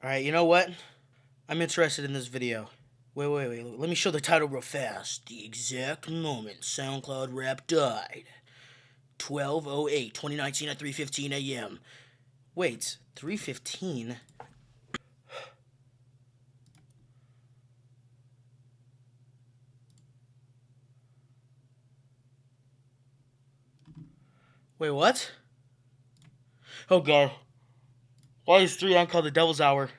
Alright, you know what? I'm interested in this video. Wait. Let me show the title real fast. The exact moment SoundCloud Rap died. 12/08/2019 at 3:15 a.m. Wait, 3:15? Wait, what? Oh god. Why is 3 called the Devil's Hour?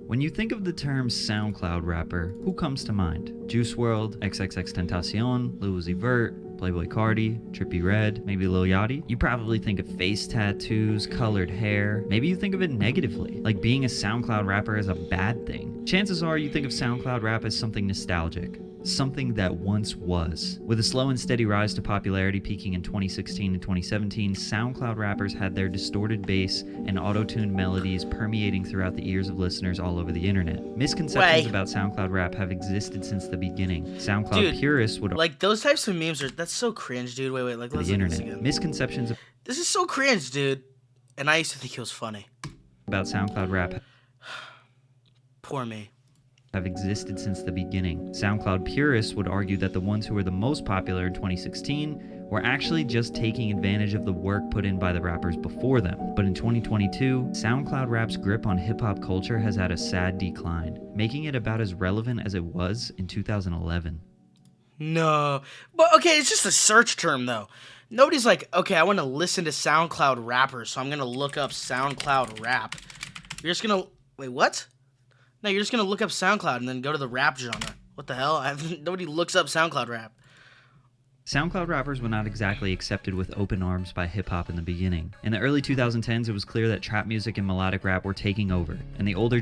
When you think of the term SoundCloud rapper, who comes to mind? Juice WRLD, XXXTentacion, Lil Uzi Vert, Playboi Carti, Trippie Redd, maybe Lil Yachty? You probably think of face tattoos, colored hair. Maybe you think of it negatively, like being a SoundCloud rapper is a bad thing. Chances are you think of SoundCloud rap as something nostalgic. Something that once was. With a slow and steady rise to popularity peaking in 2016 and 2017, SoundCloud rappers had their distorted bass and auto-tuned melodies permeating throughout the ears of listeners all over the internet. Misconceptions about SoundCloud rap have existed since the beginning. SoundCloud purists would like those types of memes are that's so cringe, dude. Wait, like let's the internet. Misconceptions. This is so cringe, dude. And I used to think he was funny. About SoundCloud rap. Poor me. Have existed since the beginning. SoundCloud purists would argue that the ones who were the most popular in 2016 were actually just taking advantage of the work put in by the rappers before them. But in 2022, SoundCloud rap's grip on hip-hop culture has had a sad decline, making it about as relevant as it was in 2011. No. But okay, it's just a search term though. Nobody's like, okay, I want to listen to SoundCloud rappers, so I'm going to look up SoundCloud rap. You're just going to... Wait, what? No, you're just going to look up SoundCloud and then go to the rap genre. What the hell? Nobody looks up SoundCloud rap. SoundCloud rappers were not exactly accepted with open arms by hip-hop in the beginning. In the early 2010s, it was clear that trap music and melodic rap were taking over, and the older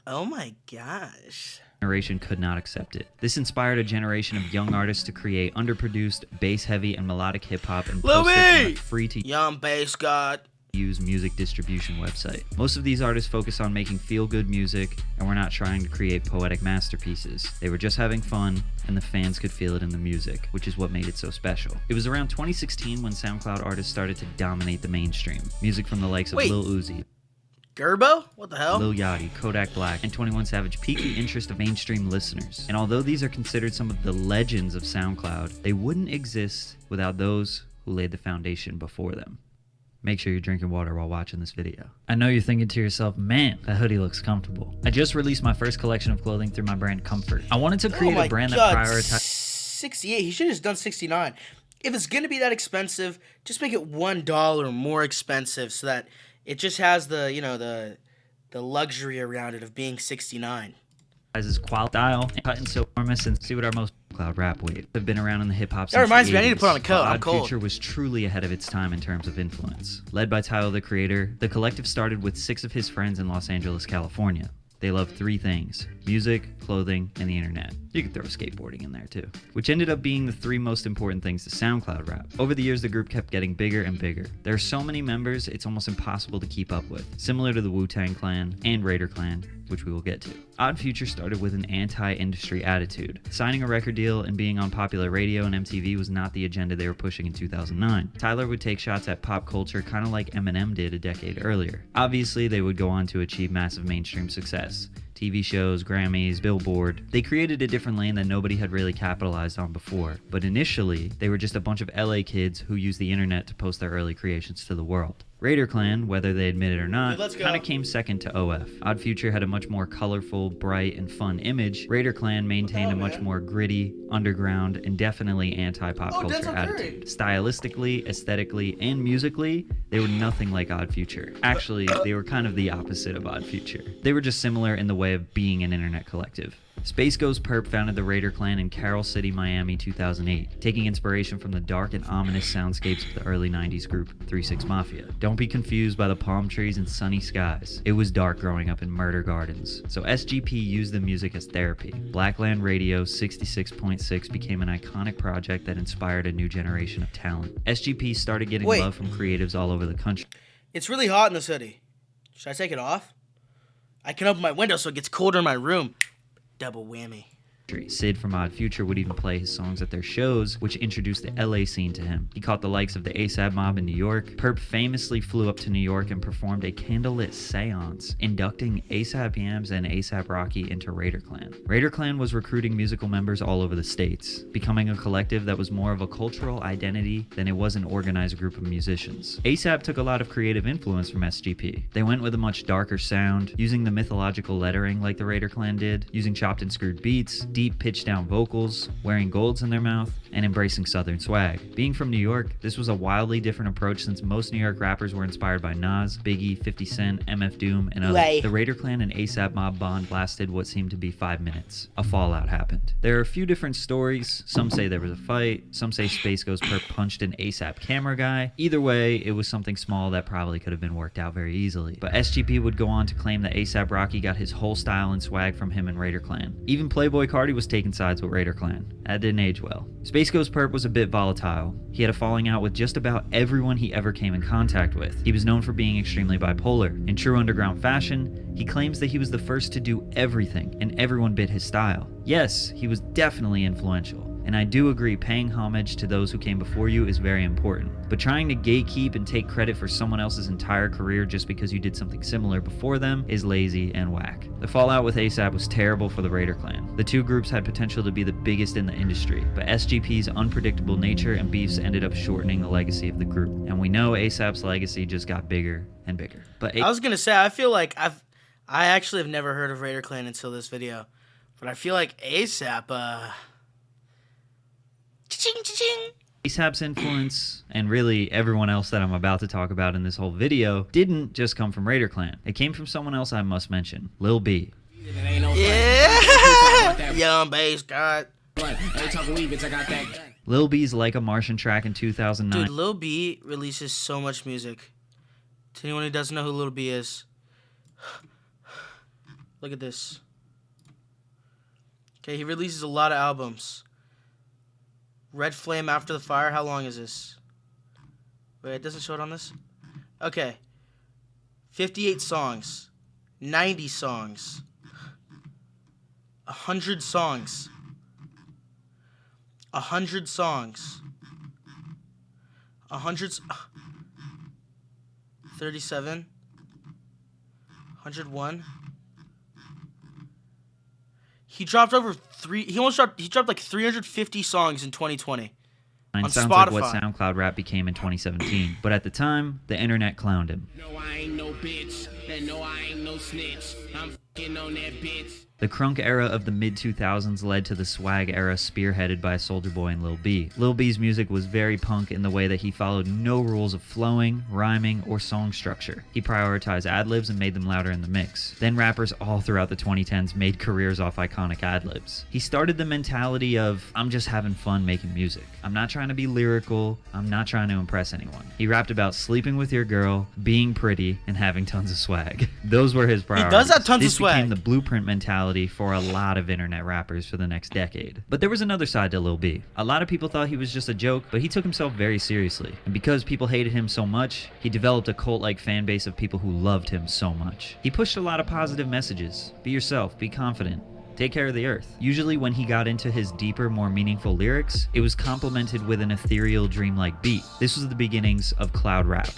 Oh my gosh. generation could not accept it. This inspired a generation of young artists to create underproduced, bass-heavy, and melodic hip-hop and post it on a free-to- Young Bass God. use music distribution website. Most of these artists focus on making feel-good music and were not trying to create poetic masterpieces. They were just having fun, and the fans could feel it in the music, which is what made it so special. It was around 2016 when SoundCloud artists started to dominate the mainstream. Music from the likes of Lil Uzi, Gerbo? What the hell? Lil Yachty, Kodak Black, and 21 Savage piqued the interest of mainstream listeners. And although these are considered some of the legends of SoundCloud, they wouldn't exist without those who laid the foundation before them. Make sure you're drinking water while watching this video. I know you're thinking to yourself, man, that hoodie looks comfortable. I just released my first collection of clothing through my brand Comfort. I wanted to create a brand that prioritizes... 68, he should have just done 69. If it's gonna be that expensive, just make it $1 more expensive so that it just has the, you know, the luxury around it of being 69. Quality style, cut and so enormous, and see what our most SoundCloud rap wave have been around in the hip hop. That reminds me, I need to put on a coat. I'm cold. Future was truly ahead of its time in terms of influence. Led by Tyler the Creator, the collective started with 6 of his friends in Los Angeles, California. They loved 3 things: music, clothing, and the internet. You could throw skateboarding in there too. Which ended up being the 3 most important things to SoundCloud rap. Over the years, the group kept getting bigger and bigger. There are so many members, it's almost impossible to keep up with. Similar to the Wu-Tang Clan and Raider Clan, which we will get to. Odd Future started with an anti-industry attitude. Signing a record deal and being on popular radio and MTV was not the agenda they were pushing in 2009. Tyler would take shots at pop culture kind of like Eminem did a decade earlier. Obviously, they would go on to achieve massive mainstream success. TV shows, Grammys, Billboard. They created a different lane that nobody had really capitalized on before. But initially, they were just a bunch of LA kids who used the internet to post their early creations to the world. Raider Clan, whether they admit it or not, kind of came second to OF. Odd Future had a much more colorful, bright, and fun image. Raider Clan maintained a much more gritty, underground, and definitely anti-pop culture attitude. Stylistically, aesthetically, and musically, they were nothing like Odd Future. Actually, they were kind of the opposite of Odd Future. They were just similar in the way of being an internet collective. Space Ghost Perp founded the Raider Clan in Carroll City, Miami, 2008, taking inspiration from the dark and ominous soundscapes of the early 90s group 3 6 Mafia. Don't be confused by the palm trees and sunny skies. It was dark growing up in murder gardens. So SGP used the music as therapy. Blackland Radio 66.6 became an iconic project that inspired a new generation of talent. SGP started getting love from creatives all over the country. It's really hot in this hoodie. Should I take it off? I can open my window so it gets colder in my room. Double whammy. Sid from Odd Future would even play his songs at their shows, which introduced the LA scene to him. He caught the likes of the ASAP mob in New York. Perp famously flew up to New York and performed a candlelit seance, inducting ASAP Yams and ASAP Rocky into Raider Clan. Raider Clan was recruiting musical members all over the states, becoming a collective that was more of a cultural identity than it was an organized group of musicians. ASAP took a lot of creative influence from SGP. They went with a much darker sound, using the mythological lettering like the Raider Clan did, using chopped and screwed beats, deep pitched down vocals, wearing golds in their mouth, and embracing southern swag. Being from New York, this was a wildly different approach since most New York rappers were inspired by Nas, Biggie, 50 Cent, MF Doom, and others. The Raider Clan and ASAP mob bond lasted what seemed to be 5 minutes. A fallout happened. There are a few different stories. Some say there was a fight, some say Space Ghost Perp punched an ASAP camera guy. Either way, it was something small that probably could have been worked out very easily. But SGP would go on to claim that ASAP Rocky got his whole style and swag from him and Raider Clan. Even Playboy Carti was taking sides with Raider Clan. That didn't age well. Space Ghost Perp was a bit volatile. He had a falling out with just about everyone he ever came in contact with. He was known for being extremely bipolar. In true underground fashion, he claims that he was the first to do everything and everyone bit his style. Yes, he was definitely influential. And I do agree paying homage to those who came before you is very important. But trying to gatekeep and take credit for someone else's entire career just because you did something similar before them is lazy and whack. The fallout with ASAP was terrible for the Raider Clan. The two groups had potential to be the biggest in the industry, but SGP's unpredictable nature and beefs ended up shortening the legacy of the group. And we know ASAP's legacy just got bigger and bigger. But I was gonna say, I feel like I actually have never heard of Raider Clan until this video, but I feel like ASAP, cha-ching, cha-ching. ASAP's influence, and really everyone else that I'm about to talk about in this whole video, didn't just come from Raider Clan. It came from someone else I must mention, Lil B. Yeah! Young bass god. Lil B's Like a Martian track in 2009. Dude, Lil B releases so much music. To anyone who doesn't know who Lil B is, look at this. Okay, he releases a lot of albums. Red Flame After the Fire, how long is this? Wait, it doesn't show it on this? Okay. 58 songs. 90 songs. 100 songs. 100 songs. 37. 101. He dropped he dropped like 350 songs in 2020 on sounds Spotify. like what SoundCloud rap became in 2017. But at the time, the internet clowned him. No, I ain't no bitch, and no, I ain't no snitch. I'm f***ing on that bitch. The crunk era of the mid-2000s led to the swag era spearheaded by Soulja Boy and Lil B. Lil B's music was very punk in the way that he followed no rules of flowing, rhyming, or song structure. He prioritized ad-libs and made them louder in the mix. Then rappers all throughout the 2010s made careers off iconic ad-libs. He started the mentality of, I'm just having fun making music. I'm not trying to be lyrical. I'm not trying to impress anyone. He rapped about sleeping with your girl, being pretty, and having tons of swag. Those were his priorities. He does have tons of swag. This became the blueprint mentality for a lot of internet rappers for the next decade. But there was another side to Lil B. A lot of people thought he was just a joke, but he took himself very seriously. And because people hated him so much, he developed a cult-like fan base of people who loved him so much. He pushed a lot of positive messages. Be yourself, be confident, take care of the earth. Usually when he got into his deeper, more meaningful lyrics, it was complemented with an ethereal, dreamlike beat. This was the beginnings of cloud rap.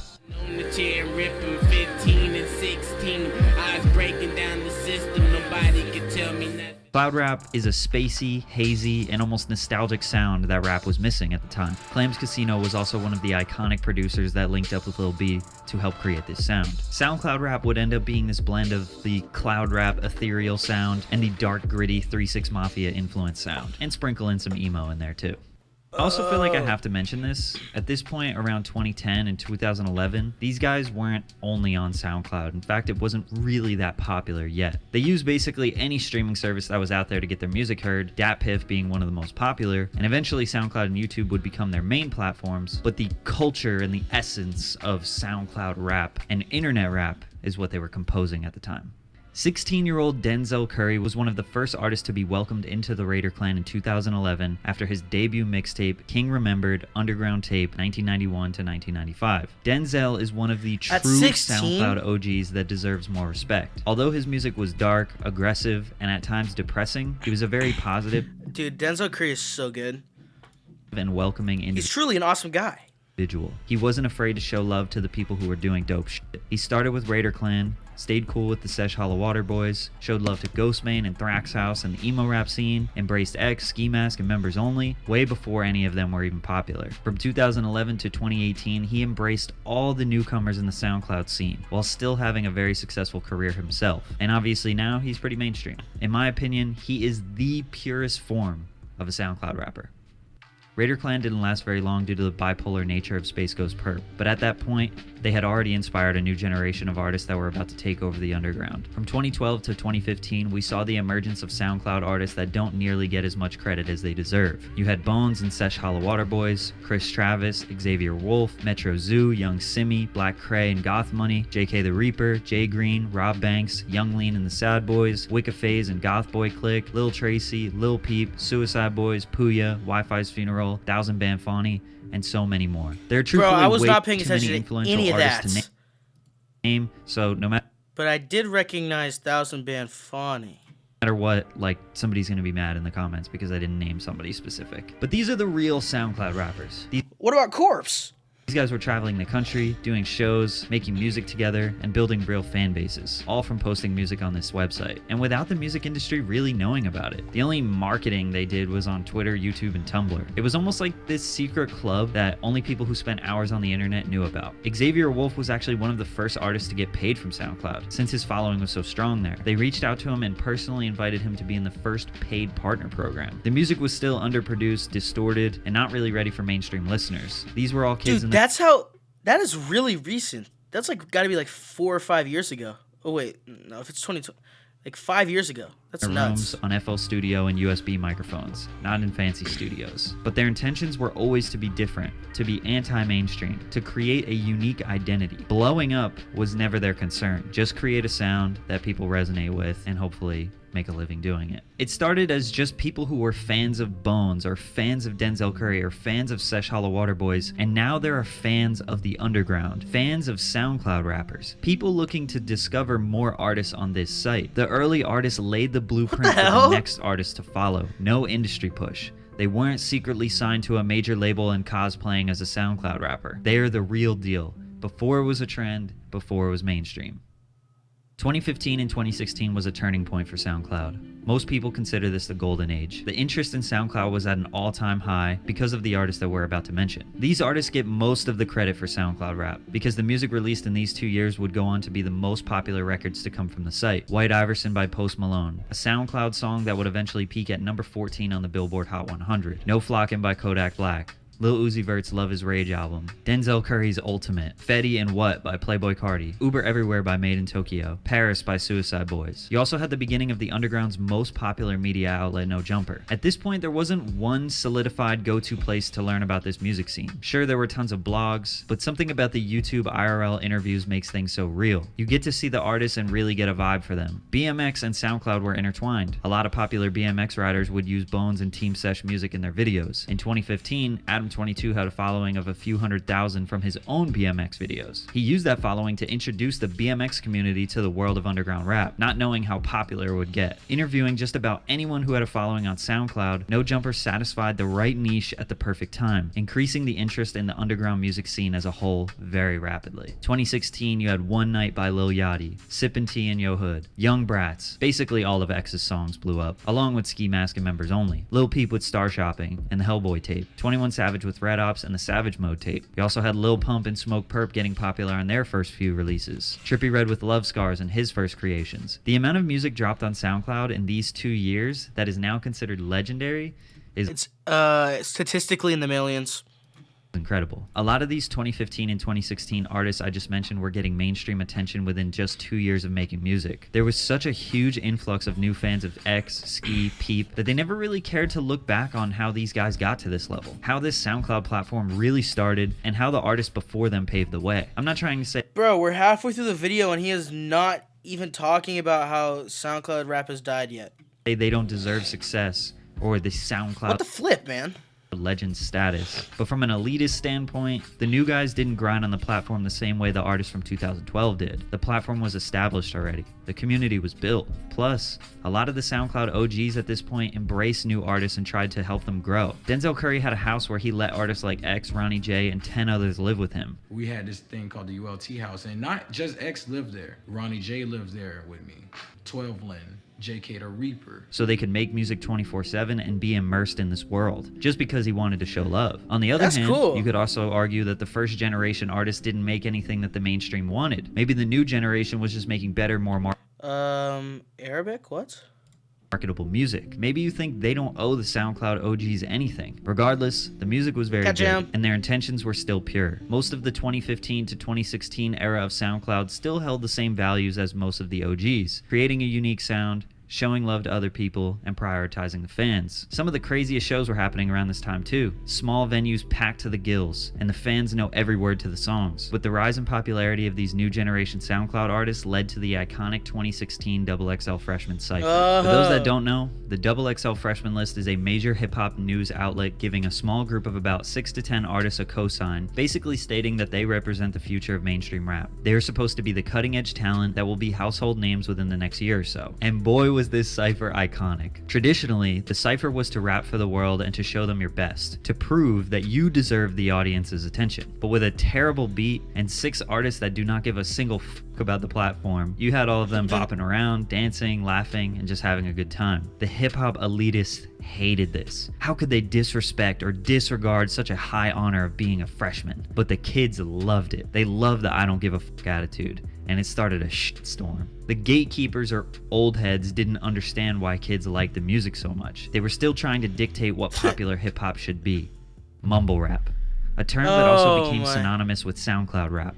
On the chair, ripping 15 and 16. I was breaking down the system, nobody could tell me nothing. Cloud rap is a spacey, hazy, and almost nostalgic sound that rap was missing at the time. Clams Casino was also one of the iconic producers that linked up with Lil B to help create this sound. SoundCloud rap would end up being this blend of the cloud rap ethereal sound and the dark, gritty 3-6 Mafia influence sound, and sprinkle in some emo in there too. I also feel like I have to mention this. At this point, around 2010 and 2011, these guys weren't only on SoundCloud. In fact, it wasn't really that popular yet. They used basically any streaming service that was out there to get their music heard, DatPiff being one of the most popular, and eventually SoundCloud and YouTube would become their main platforms, but the culture and the essence of SoundCloud rap and internet rap is what they were composing at the time. 16-year-old Denzel Curry was one of the first artists to be welcomed into the Raider clan in 2011 after his debut mixtape, King Remembered Underground Tape 1991 to 1995. Denzel is one of the true SoundCloud OGs that deserves more respect. Although his music was dark, aggressive, and at times depressing, he was a very positive... Dude, Denzel Curry is so good. ...and welcoming individual. He's truly an awesome guy. He wasn't afraid to show love to the people who were doing dope shit. He started with Raider Clan, stayed cool with the Sesh Hollow Water Boys, showed love to Ghostmane and Thrax House and the emo rap scene, embraced X, Ski Mask, and Members Only, way before any of them were even popular. From 2011 to 2018, he embraced all the newcomers in the SoundCloud scene, while still having a very successful career himself. And obviously now, he's pretty mainstream. In my opinion, he is the purest form of a SoundCloud rapper. Raider Clan didn't last very long due to the bipolar nature of Space Ghost Perp, but at that point, they had already inspired a new generation of artists that were about to take over the underground. From 2012 to 2015, we saw the emergence of SoundCloud artists that don't nearly get as much credit as they deserve. You had Bones and Sesh Hollow Water Boys, Chris Travis, Xavier Wolf, Metro Zoo, Young Simi, Black Cray and Goth Money, JK the Reaper, Jay Green, Rob Banks, Young Lean and the Sad Boys, Wicca Phase and Goth Boy Click, Lil Tracy, Lil Peep, Suicide Boys, Puya, Wi-Fi's Funeral, 1000 Band Fawny, and so many more. There are truthfully I was way not paying too many attention to influential any of artists that. to name, so no matter But I did recognize 1000 Band Fawny. what, like, somebody's gonna be mad in the comments because I didn't name somebody specific. But these are the real SoundCloud rappers. What about Corpse? These guys were traveling the country, doing shows, making music together, and building real fan bases, all from posting music on this website, and without the music industry really knowing about it. The only marketing they did was on Twitter, YouTube, and Tumblr. It was almost like this secret club that only people who spent hours on the internet knew about. Xavier Wolf was actually one of the first artists to get paid from SoundCloud, since his following was so strong there. They reached out to him and personally invited him to be in the first paid partner program. The music was still underproduced, distorted, and not really ready for mainstream listeners. These were all kids in the... That is really recent. That's like got to be like 4 or 5 years ago. Oh wait, no, if it's 2020, like 5 years ago. That's nuts. Rooms on FL Studio and USB microphones, not in fancy studios. But their intentions were always to be different, to be anti-mainstream, to create a unique identity. Blowing up was never their concern. Just create a sound that people resonate with and hopefully make a living doing it. It started as just people who were fans of Bones or fans of Denzel Curry or fans of Sesh Hollow Water Boys, and now there are fans of the underground, fans of SoundCloud rappers, people looking to discover more artists on this site. The early artists laid the blueprint for the next artist to follow. No industry push. They weren't secretly signed to a major label and cosplaying as a SoundCloud rapper. They are the real deal. Before it was a trend, before it was mainstream. 2015 and 2016 was a turning point for SoundCloud. Most people consider this the golden age. The interest in SoundCloud was at an all-time high because of the artists that we're about to mention. These artists get most of the credit for SoundCloud rap because the music released in these 2 years would go on to be the most popular records to come from the site. White Iverson by Post Malone, a SoundCloud song that would eventually peak at number 14 on the Billboard Hot 100. No Flockin' by Kodak Black. Lil Uzi Vert's Love Is Rage album, Denzel Curry's Ultimate, Fetty and What by Playboi Carti, Uber Everywhere by Made in Tokyo, Paris by Suicide Boys. You also had the beginning of the underground's most popular media outlet, No Jumper. At this point, there wasn't one solidified go-to place to learn about this music scene. Sure, there were tons of blogs, but something about the YouTube IRL interviews makes things so real. You get to see the artists and really get a vibe for them. BMX and SoundCloud were intertwined. A lot of popular BMX riders would use Bones and Team Sesh music in their videos. In 2015, Adam 22 had a following of a few 100,000 from his own BMX videos. He used that following to introduce the BMX community to the world of underground rap, not knowing how popular it would get. Interviewing just about anyone who had a following on SoundCloud, No Jumper satisfied the right niche at the perfect time, increasing the interest in the underground music scene as a whole very rapidly. 2016, you had One Night by Lil Yachty, Sippin' Tea and Yo Hood, Young Brats, basically all of X's songs blew up, along with Ski Mask and Members Only, Lil Peep with Star Shopping and the Hellboy tape, 21 Savage with Red Ops and the Savage Mode tape. You also had Lil Pump and Smoke Perp getting popular on their first few releases, Trippie Redd with Love Scars and his first creations. The amount of music dropped on SoundCloud in these 2 years that is now considered legendary is statistically in the millions. incredible. A lot of these 2015 and 2016 artists I just mentioned were getting mainstream attention within just 2 years of making music. There was such a huge influx of new fans of X, Ski, Peep, that they never really cared to look back on how these guys got to this level, how this SoundCloud platform really started, and how the artists before them paved the way. I'm not trying to say... Bro, we're halfway through the video and he has not even talking about how SoundCloud rap has died yet. They don't deserve success or the SoundCloud What the flip, man? legend status. But from an elitist standpoint, the new guys didn't grind on the platform the same way the artists from 2012 did. The platform was established already. The community was built. Plus, a lot of the SoundCloud OGs at this point embraced new artists and tried to help them grow. Denzel Curry had a house where he let artists like X, Ronnie J, and 10 others live with him. We had this thing called the ULT house, and not just X lived there. Ronnie J lived there with me. 12 Lynn. JK the Reaper. So they could make music 24/7 and be immersed in this world, just because he wanted to show love. On the other hand, cool. You could also argue that the first generation artists didn't make anything that the mainstream wanted. Maybe the new generation was just making better, more Arabic? What? marketable music. Maybe you think they don't owe the SoundCloud OGs anything. Regardless, the music was very good, and their intentions were still pure. Most of the 2015 to 2016 era of SoundCloud still held the same values as most of the OGs, creating a unique sound, showing love to other people, and prioritizing the fans. Some of the craziest shows were happening around this time too. Small venues packed to the gills, and the fans know every word to the songs. With the rise in popularity of these new generation SoundCloud artists led to the iconic 2016 XXL Freshman Cypher. For those that don't know, the XXL Freshman list is a major hip-hop news outlet giving a small group of about 6 to 10 artists a cosign, basically stating that they represent the future of mainstream rap. They are supposed to be the cutting-edge talent that will be household names within the next year or so. And boy was this cypher iconic. Traditionally, the cypher was to rap for the world and to show them your best, to prove that you deserve the audience's attention. But with a terrible beat and 6 artists that do not give a single f about the platform, you had all of them bopping around, dancing, laughing, and just having a good time. The hip-hop elitists hated this. How could they disrespect or disregard such a high honor of being a freshman? But the kids loved it. They loved the I don't give a f attitude, and it started a shitstorm. The gatekeepers or old heads didn't understand why kids liked the music so much. They were still trying to dictate what popular hip-hop should be. Mumble rap, a term that also became synonymous with SoundCloud rap.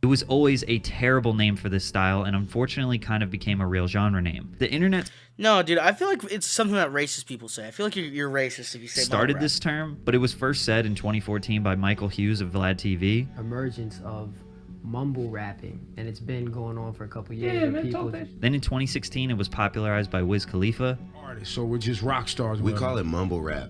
It was always a terrible name for this style, and unfortunately kind of became a real genre name. The internet No, dude, I feel like it's something that racist people say. I feel like you're racist if you say started mumble this term, but it was first said in 2014 by Michael Hughes of Vlad TV. Emergence of mumble rapping, and it's been going on for a couple years. Then in 2016, it was popularized by Wiz Khalifa. Artists, so we're just rock stars. We call it mumble rap.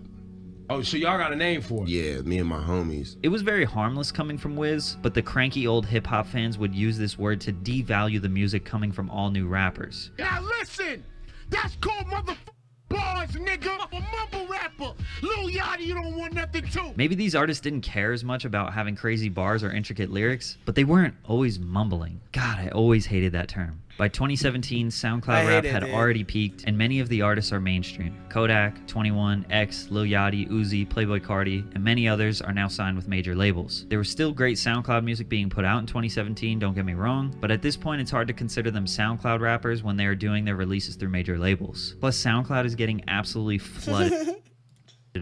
Oh, so y'all got a name for it? Yeah, me and my homies. It was very harmless coming from Wiz, but the cranky old hip-hop fans would use this word to devalue the music coming from all new rappers. Now listen, that's called bars, nigga. I'm a mumble rapper. Lil Yachty, you don't want nothing too. Maybe these artists didn't care as much about having crazy bars or intricate lyrics, but they weren't always mumbling. God, I always hated that term. By 2017, SoundCloud rap had already peaked, and many of the artists are mainstream. Kodak, 21, X, Lil Yachty, Uzi, Playboi Carti, and many others are now signed with major labels. There was still great SoundCloud music being put out in 2017, don't get me wrong, but at this point it's hard to consider them SoundCloud rappers when they are doing their releases through major labels. Plus, SoundCloud is getting absolutely flooded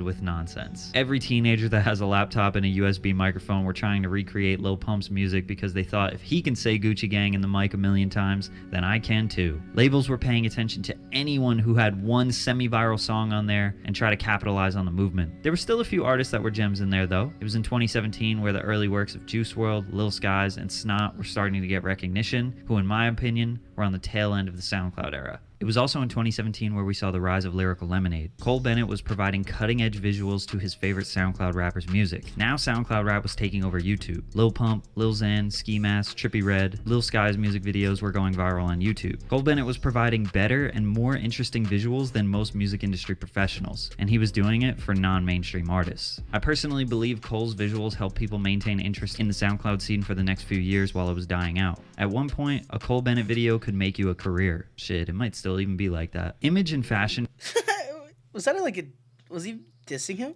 with nonsense. Every teenager that has a laptop and a USB microphone were trying to recreate Lil Pump's music because they thought if he can say Gucci Gang in the mic a million times, then I can too. Labels were paying attention to anyone who had one semi-viral song on there and try to capitalize on the movement. There were still a few artists that were gems in there though. It was in 2017 where the early works of Juice WRLD, Lil Skies, and Snot were starting to get recognition, who in my opinion were on the tail end of the SoundCloud era. It was also in 2017 where we saw the rise of Lyrical Lemonade. Cole Bennett was providing cutting-edge visuals to his favorite SoundCloud rappers' music. Now SoundCloud rap was taking over YouTube. Lil Pump, Lil Xan, Ski Mask, Trippie Redd, Lil Sky's music videos were going viral on YouTube. Cole Bennett was providing better and more interesting visuals than most music industry professionals, and he was doing it for non-mainstream artists. I personally believe Cole's visuals helped people maintain interest in the SoundCloud scene for the next few years while it was dying out. At one point, a Cole Bennett video could make you a career. Shit, it might still even be like that. Image and fashion was that like a... Was he dissing him?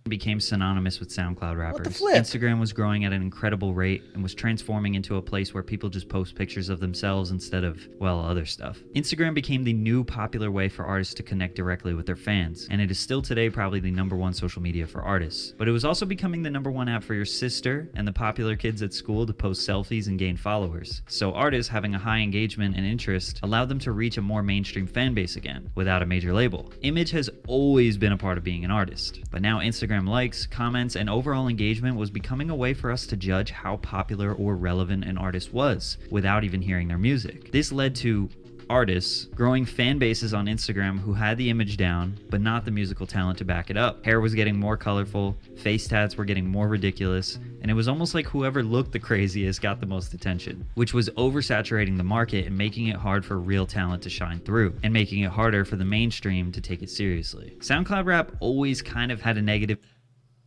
became synonymous with SoundCloud rappers. What the flip? Instagram was growing at an incredible rate and was transforming into a place where people just post pictures of themselves instead of, well, other stuff. Instagram became the new popular way for artists to connect directly with their fans, and it is still today probably the #1 social media for artists. But it was also becoming the #1 app for your sister and the popular kids at school to post selfies and gain followers. So artists having a high engagement and interest allowed them to reach a more mainstream fan base again, without a major label. Image has always been a part of being an artist, but now Instagram Instagram likes, comments, and overall engagement was becoming a way for us to judge how popular or relevant an artist was without even hearing their music. This led to artists growing fan bases on Instagram who had the image down but not the musical talent to back it up. Hair was getting more colorful, face tats were getting more ridiculous, and it was almost like whoever looked the craziest got the most attention, which was oversaturating the market and making it hard for real talent to shine through, and making it harder for the mainstream to take it seriously. SoundCloud rap always kind of had a negative...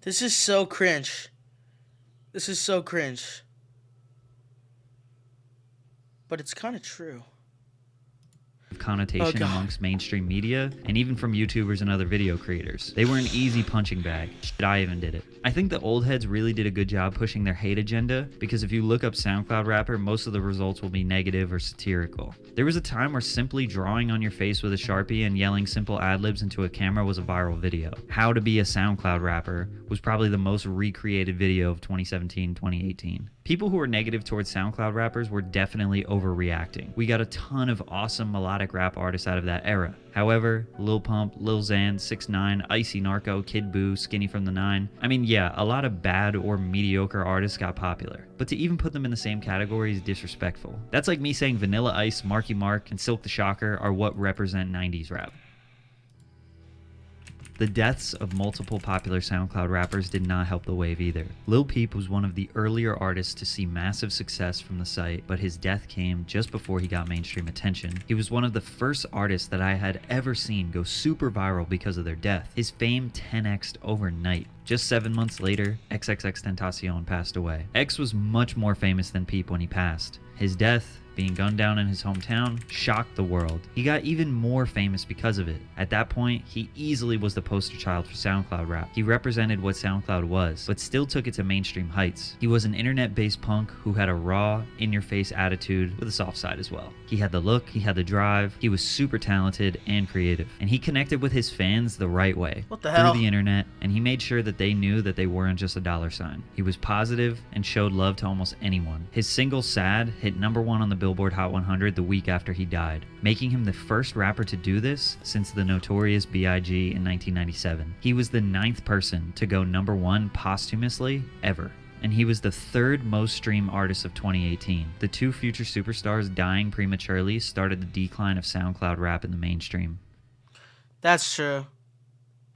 This is so cringe. This is so cringe. But it's kind of true. connotation amongst mainstream media and even from YouTubers and other video creators. They were an easy punching bag. Shit, I even did it. I think the old heads really did a good job pushing their hate agenda, because if you look up SoundCloud rapper, most of the results will be negative or satirical. There was a time where simply drawing on your face with a Sharpie and yelling simple ad-libs into a camera was a viral video. How to be a SoundCloud rapper was probably the most recreated video of 2017-2018. People who were negative towards SoundCloud rappers were definitely overreacting. We got a ton of awesome melodic rap artists out of that era. However, Lil Pump, Lil Xan, 6ix9ine, Icy Narco, Kid Buu, Skinny from the Nine. I mean, yeah, a lot of bad or mediocre artists got popular, but to even put them in the same category is disrespectful. That's like me saying Vanilla Ice, Marky Mark, and Silk the Shocker are what represent 90s rap. The deaths of multiple popular SoundCloud rappers did not help the wave either. Lil Peep was one of the earlier artists to see massive success from the site, but his death came just before he got mainstream attention. He was one of the first artists that I had ever seen go super viral because of their death. His fame 10x'd overnight. Just 7 months later, XXXTentacion passed away. X was much more famous than Peep when he passed. His death, being gunned down in his hometown, shocked the world. He got even more famous because of it. At that point, he easily was the poster child for SoundCloud rap. He represented what SoundCloud was, but still took it to mainstream heights. He was an internet-based punk who had a raw, in-your-face attitude with a soft side as well. He had the look, he had the drive, he was super talented and creative, and he connected with his fans the right way. What the hell? Through the internet, and he made sure that they knew that they weren't just a dollar sign. He was positive and showed love to almost anyone. His single Sad hit #1 on the Billboard Hot 100 the week after he died, making him the first rapper to do this since the Notorious B.I.G. in 1997. He was the 9th person to go #1 posthumously ever, and he was the 3rd most streamed artist of 2018. The two future superstars dying prematurely started the decline of SoundCloud rap in the mainstream. That's true.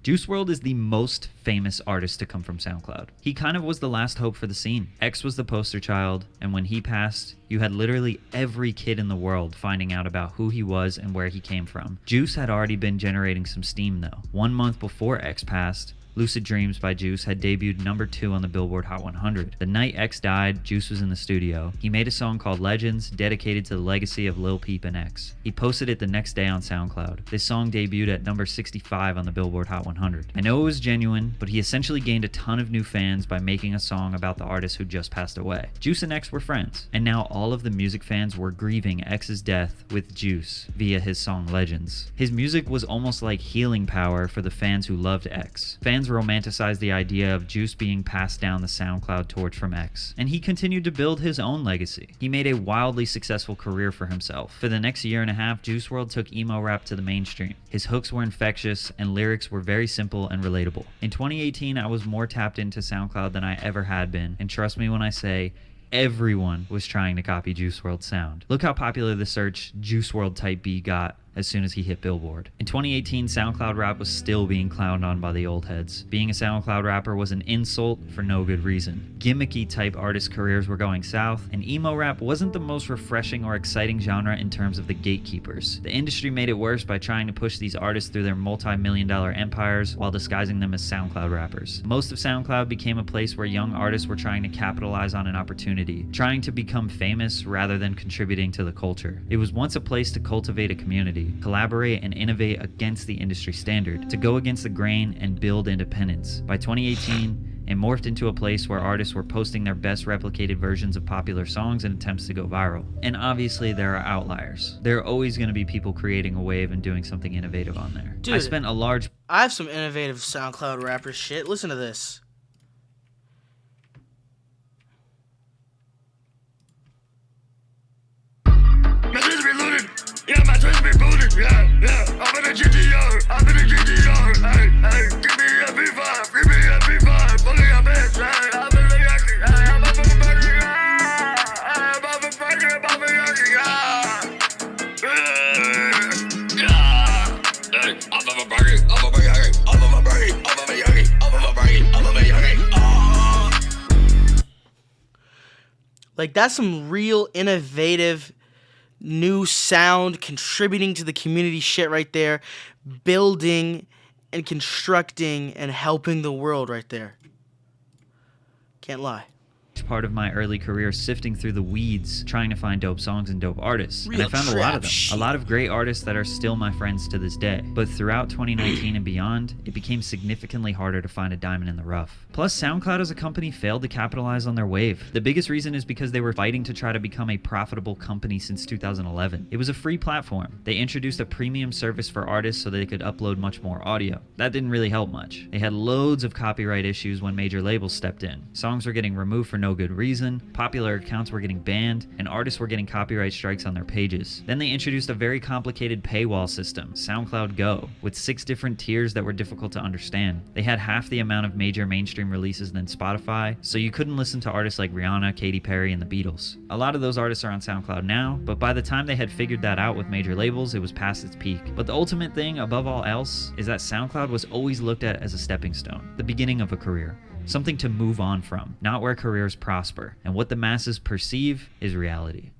Juice WRLD is the most famous artist to come from SoundCloud. He kind of was the last hope for the scene. X was the poster child, and when he passed, you had literally every kid in the world finding out about who he was and where he came from. Juice had already been generating some steam though. 1 month before X passed, Lucid Dreams by Juice had debuted #2 on the Billboard Hot 100. The night X died, Juice was in the studio. He made a song called Legends, dedicated to the legacy of Lil Peep and X. He posted it the next day on SoundCloud. This song debuted at number 65 on the Billboard Hot 100. I know it was genuine, but he essentially gained a ton of new fans by making a song about the artist who just passed away. Juice and X were friends, and now all of the music fans were grieving X's death with Juice via his song Legends. His music was almost like healing power for the fans who loved X. Fans romanticized the idea of Juice being passed down the SoundCloud torch from X, and he continued to build his own legacy. He made a wildly successful career for himself. For the next year and a half, Juice WRLD took emo rap to the mainstream. His hooks were infectious and lyrics were very simple and relatable. In 2018, I was more tapped into SoundCloud than I ever had been, and trust me when I say everyone was trying to copy Juice WRLD's sound. Look how popular the search Juice WRLD type beat got as soon as he hit Billboard. In 2018, SoundCloud rap was still being clowned on by the old heads. Being a SoundCloud rapper was an insult for no good reason. Gimmicky type artist careers were going south, and emo rap wasn't the most refreshing or exciting genre in terms of the gatekeepers. The industry made it worse by trying to push these artists through their multi-million-dollar empires while disguising them as SoundCloud rappers. Most of SoundCloud became a place where young artists were trying to capitalize on an opportunity, trying to become famous rather than contributing to the culture. It was once a place to cultivate a community, collaborate and innovate against the industry standard, to go against the grain and build independence. By 2018, it morphed into a place where artists were posting their best replicated versions of popular songs in attempts to go viral. And obviously there are outliers. There are always going to be people creating a wave and doing something innovative on there. Dude, I have some innovative SoundCloud rapper shit. Listen to this. My twins be looted. Yeah, my twins be booted. Yeah. I'm in a GTR. Hey, give me a V5. Give me a Like, that's some real innovative new sound contributing to the community shit right there, building and constructing and helping the world right there. Can't lie. Part of my early career sifting through the weeds trying to find dope songs and dope artists, and I found a lot of them, a lot of great artists that are still my friends to this day. But throughout 2019 and beyond, it became significantly harder to find a diamond in the rough. Plus, SoundCloud as a company failed to capitalize on their wave. The biggest reason is because they were fighting to try to become a profitable company since 2011. It was a free platform. They introduced a premium service for artists so they could upload much more audio. That didn't really help much. They had loads of copyright issues when major labels stepped in. Songs were getting removed for no good reason, popular accounts were getting banned, and artists were getting copyright strikes on their pages. Then they introduced a very complicated paywall system, SoundCloud Go, with 6 different tiers that were difficult to understand. They had half the amount of major mainstream releases than Spotify, so you couldn't listen to artists like Rihanna, Katy Perry, and the Beatles. A lot of those artists are on SoundCloud now, but by the time they had figured that out with major labels, it was past its peak. But the ultimate thing, above all else, is that SoundCloud was always looked at as a stepping stone, the beginning of a career. Something to move on from, not where careers prosper. And what the masses perceive is reality.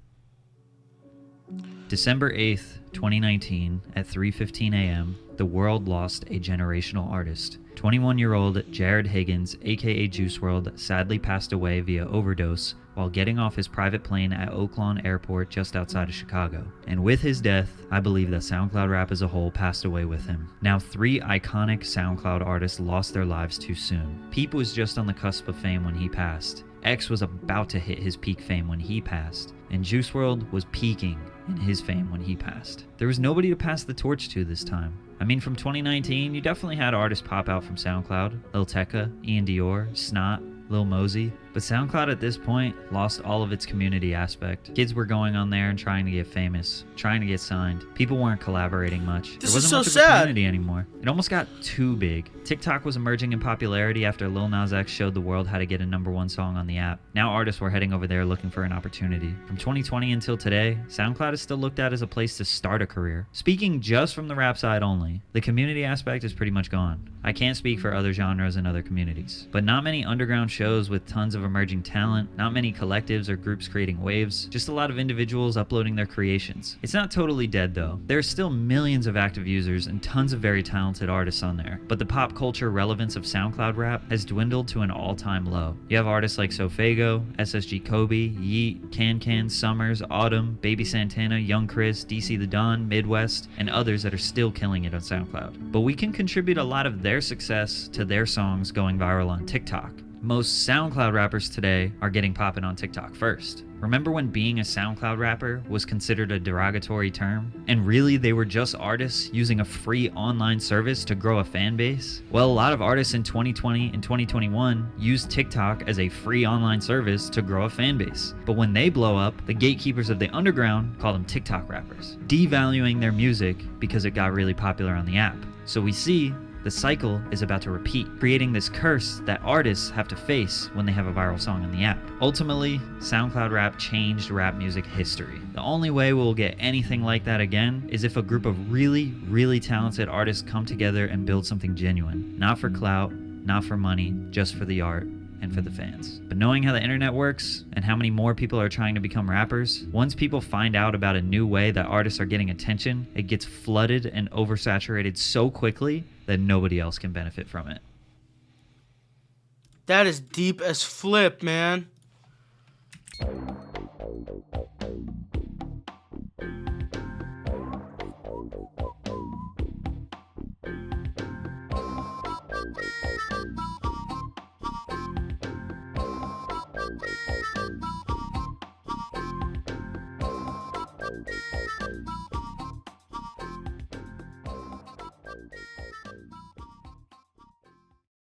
December 8th, 2019, at 3:15 a.m., the world lost a generational artist. 21-year-old Jared Higgins, aka Juice WRLD, sadly passed away via overdose while getting off his private plane at Oaklawn Airport just outside of Chicago. And with his death, I believe that SoundCloud rap as a whole passed away with him. Now, 3 iconic SoundCloud artists lost their lives too soon. Peep was just on the cusp of fame when he passed. X was about to hit his peak fame when he passed. And Juice WRLD was peaking in his fame when he passed. There was nobody to pass the torch to this time. I mean, from 2019, you definitely had artists pop out from SoundCloud. Lil Tecca, Ian Dior, Snot, Lil Mosey. But SoundCloud at this point lost all of its community aspect. Kids were going on there and trying to get famous, trying to get signed. People weren't collaborating much. This there wasn't is so much of a sad. community anymore. It almost got too big. TikTok was emerging in popularity after Lil Nas X showed the world how to get a #1 song on the app. Now artists were heading over there looking for an opportunity. From 2020 until today, SoundCloud is still looked at as a place to start a career. Speaking just from the rap side only, the community aspect is pretty much gone. I can't speak for other genres and other communities, but not many underground shows with tons of emerging talent, not many collectives or groups creating waves, just a lot of individuals uploading their creations. It's not totally dead though. There are still millions of active users and tons of very talented artists on there, but the pop culture relevance of SoundCloud rap has dwindled to an all-time low. You have artists like Sofago, SSG Kobe, Yeet, Can, Summers, Autumn, Baby Santana, Young Chris, DC the Don, Midwest, and others that are still killing it on SoundCloud. But we can contribute a lot of their success to their songs going viral on TikTok. Most SoundCloud rappers today are getting poppin' on TikTok first. Remember when being a SoundCloud rapper was considered a derogatory term? And really they were just artists using a free online service to grow a fan base? Well, a lot of artists in 2020 and 2021 used TikTok as a free online service to grow a fan base. But when they blow up, the gatekeepers of the underground call them TikTok rappers, devaluing their music because it got really popular on the app. So we see the cycle is about to repeat, creating this curse that artists have to face when they have a viral song on the app. Ultimately, SoundCloud rap changed rap music history. The only way we'll get anything like that again is if a group of really, really talented artists come together and build something genuine. Not for clout, not for money, just for the art and for the fans. But knowing how the internet works and how many more people are trying to become rappers, once people find out about a new way that artists are getting attention, it gets flooded and oversaturated so quickly that nobody else can benefit from it. That is deep as flip, man.